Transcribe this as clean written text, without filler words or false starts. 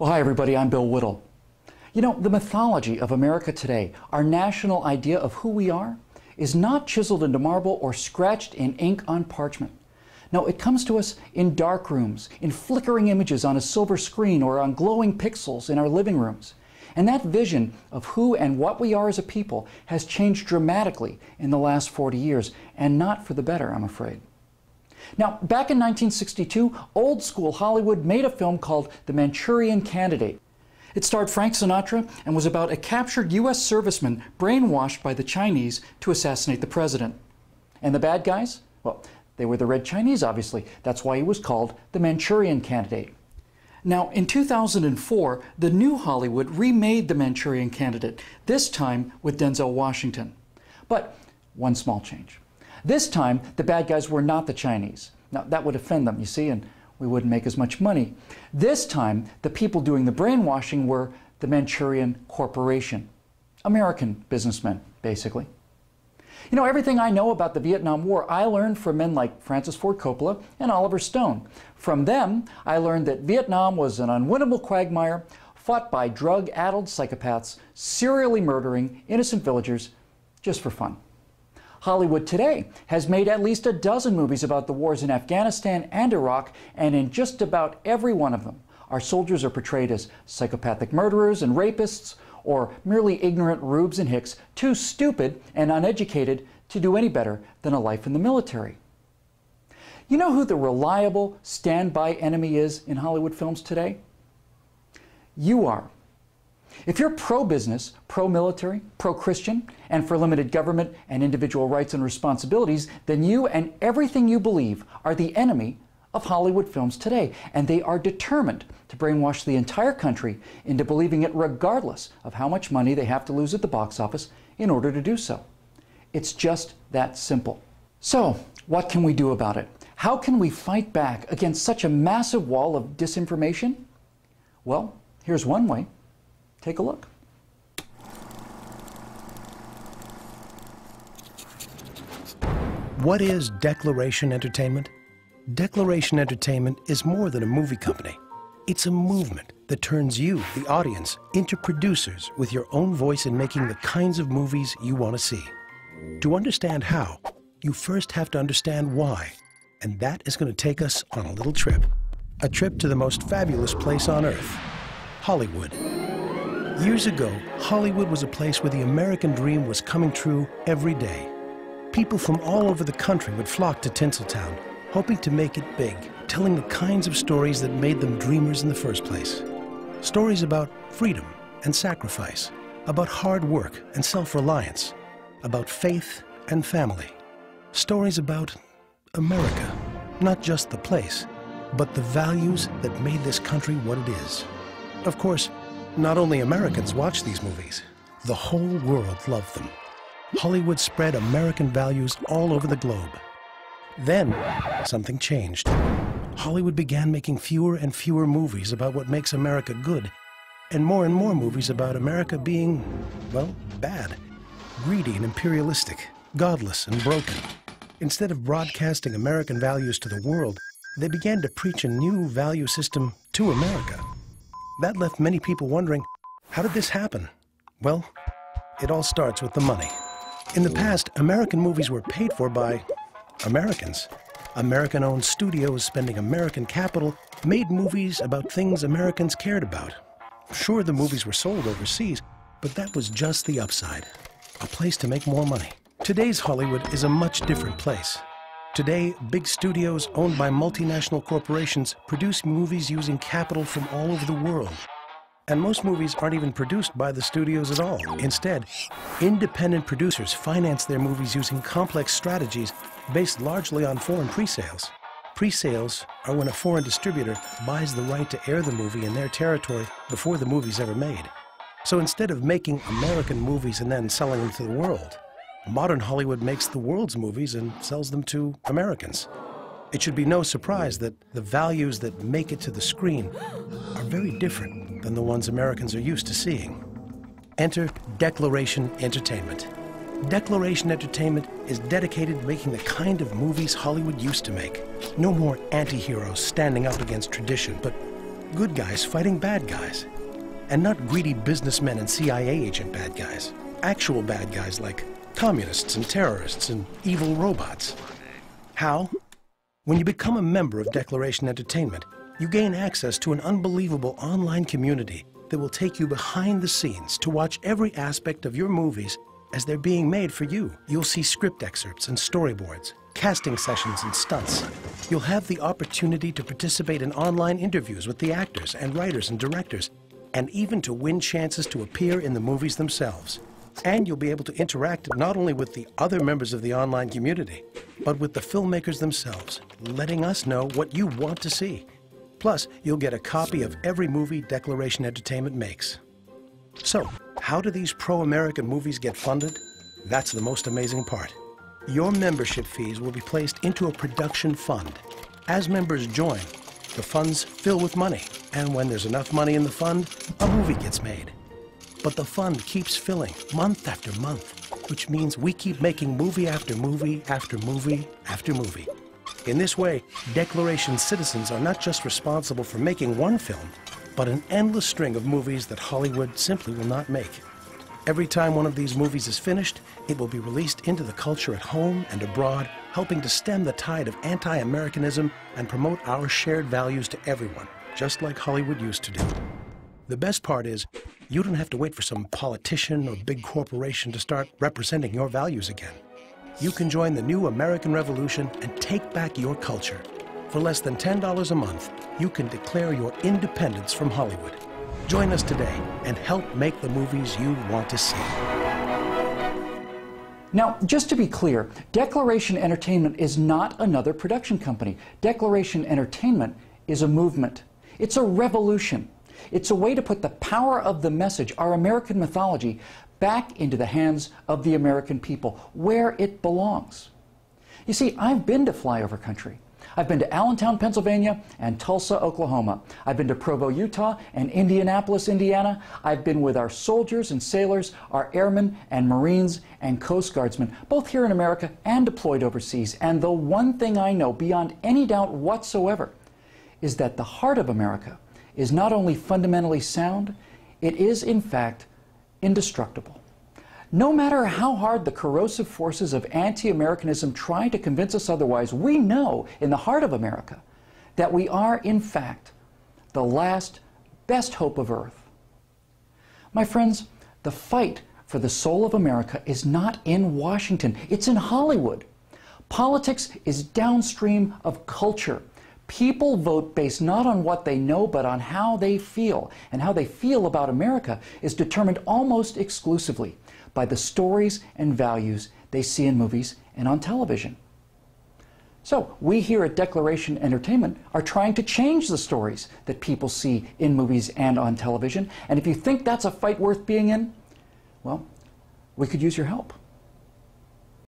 Well, hi everybody, I'm Bill Whittle. You know, the mythology of America today, our national idea of who we are, is not chiseled into marble or scratched in ink on parchment. No, it comes to us in dark rooms, in flickering images on a silver screen or on glowing pixels in our living rooms. And that vision of who and what we are as a people has changed dramatically in the last 40 years, and not for the better, I'm afraid. Now, back in 1962, old school Hollywood made a film called The Manchurian Candidate. It starred Frank Sinatra and was about a captured U.S. serviceman brainwashed by the Chinese to assassinate the president. And the bad guys? Well, they were the Red Chinese, obviously. That's why he was called The Manchurian Candidate. Now, in 2004, the new Hollywood remade The Manchurian Candidate, this time with Denzel Washington. But one small change. This time, the bad guys were not the Chinese. Now, that would offend them, you see, and we wouldn't make as much money. This time, the people doing the brainwashing were the Manchurian Corporation. American businessmen, basically. You know, everything I know about the Vietnam War, I learned from men like Francis Ford Coppola and Oliver Stone. From them, I learned that Vietnam was an unwinnable quagmire fought by drug-addled psychopaths, serially murdering innocent villagers just for fun. Hollywood today has made at least a dozen movies about the wars in Afghanistan and Iraq, and in just about every one of them, our soldiers are portrayed as psychopathic murderers and rapists, or merely ignorant rubes and hicks, too stupid and uneducated to do any better than a life in the military. You know who the reliable standby enemy is in Hollywood films today? You are. If you're pro-business, pro-military, pro-Christian, and for limited government and individual rights and responsibilities, then you and everything you believe are the enemy of Hollywood films today, and they are determined to brainwash the entire country into believing it regardless of how much money they have to lose at the box office in order to do so. It's just that simple. So, what can we do about it? How can we fight back against such a massive wall of disinformation? Well, here's one way. Take a look. What is Declaration Entertainment? Declaration Entertainment is more than a movie company. It's a movement that turns you, the audience, into producers with your own voice in making the kinds of movies you want to see. To understand how, you first have to understand why, and that is going to take us on a little trip. A trip to the most fabulous place on earth, Hollywood. Years ago, Hollywood was a place where the American dream was coming true every day. People from all over the country would flock to Tinseltown, hoping to make it big, telling the kinds of stories that made them dreamers in the first place. Stories about freedom and sacrifice, about hard work and self-reliance, about faith and family. Stories about America, not just the place, but the values that made this country what it is. Of course, not only Americans watch these movies, the whole world loved them. Hollywood spread American values all over the globe. Then, something changed. Hollywood began making fewer and fewer movies about what makes America good, and more movies about America being, well, bad, greedy and imperialistic, godless and broken. Instead of broadcasting American values to the world, they began to preach a new value system to America. That left many people wondering, how did this happen? Well, it all starts with the money. In the past, American movies were paid for by Americans. American-owned studios spending American capital made movies about things Americans cared about. Sure, the movies were sold overseas, but that was just the upside. A place to make more money. Today's Hollywood is a much different place. Today, big studios owned by multinational corporations produce movies using capital from all over the world. And most movies aren't even produced by the studios at all. Instead, independent producers finance their movies using complex strategies based largely on foreign pre-sales. Pre-sales are when a foreign distributor buys the right to air the movie in their territory before the movie's ever made. So instead of making American movies and then selling them to the world, modern Hollywood makes the world's movies and sells them to Americans. It should be no surprise that the values that make it to the screen are very different than the ones Americans are used to seeing. Enter Declaration Entertainment. Declaration Entertainment is dedicated to making the kind of movies Hollywood used to make. No more anti-heroes standing up against tradition, but good guys fighting bad guys. And not greedy businessmen and CIA agent bad guys. Actual bad guys like communists and terrorists and evil robots. How? When you become a member of Declaration Entertainment, you gain access to an unbelievable online community that will take you behind the scenes to watch every aspect of your movies as they're being made for you. You'll see script excerpts and storyboards, casting sessions and stunts. You'll have the opportunity to participate in online interviews with the actors and writers and directors, and even to win chances to appear in the movies themselves. And you'll be able to interact not only with the other members of the online community, but with the filmmakers themselves, letting us know what you want to see. Plus, you'll get a copy of every movie Declaration Entertainment makes. So, how do these pro-American movies get funded? That's the most amazing part. Your membership fees will be placed into a production fund. As members join, the funds fill with money, and when there's enough money in the fund, a movie gets made. But the fund keeps filling month after month, which means we keep making movie after movie after movie after movie. In this way, Declaration citizens are not just responsible for making one film, but an endless string of movies that Hollywood simply will not make. Every time one of these movies is finished, it will be released into the culture at home and abroad, helping to stem the tide of anti-Americanism and promote our shared values to everyone, just like Hollywood used to do. The best part is, you don't have to wait for some politician or big corporation to start representing your values again. You can join the new American Revolution and take back your culture. For less than $10 a month, you can declare your independence from Hollywood. Join us today and help make the movies you want to see. Now, just to be clear, Declaration Entertainment is not another production company. Declaration Entertainment is a movement. It's a revolution. It's a way to put the power of the message, our American mythology, back into the hands of the American people, where it belongs. You see, I've been to flyover country. I've been to Allentown, Pennsylvania, and Tulsa, Oklahoma. I've been to Provo, Utah, and Indianapolis, Indiana. I've been with our soldiers and sailors, our airmen and Marines and Coast Guardsmen, both here in America and deployed overseas. And the one thing I know beyond any doubt whatsoever is that the heart of America is not only fundamentally sound, it is, in fact, indestructible. No matter how hard the corrosive forces of anti-Americanism try to convince us otherwise, we know in the heart of America that we are, in fact, the last best hope of Earth. My friends, the fight for the soul of America is not in Washington, it's in Hollywood. Politics is downstream of culture. People vote based not on what they know, but on how they feel. And how they feel about America is determined almost exclusively by the stories and values they see in movies and on television. So we here at Declaration Entertainment are trying to change the stories that people see in movies and on television. And if you think that's a fight worth being in, well, we could use your help.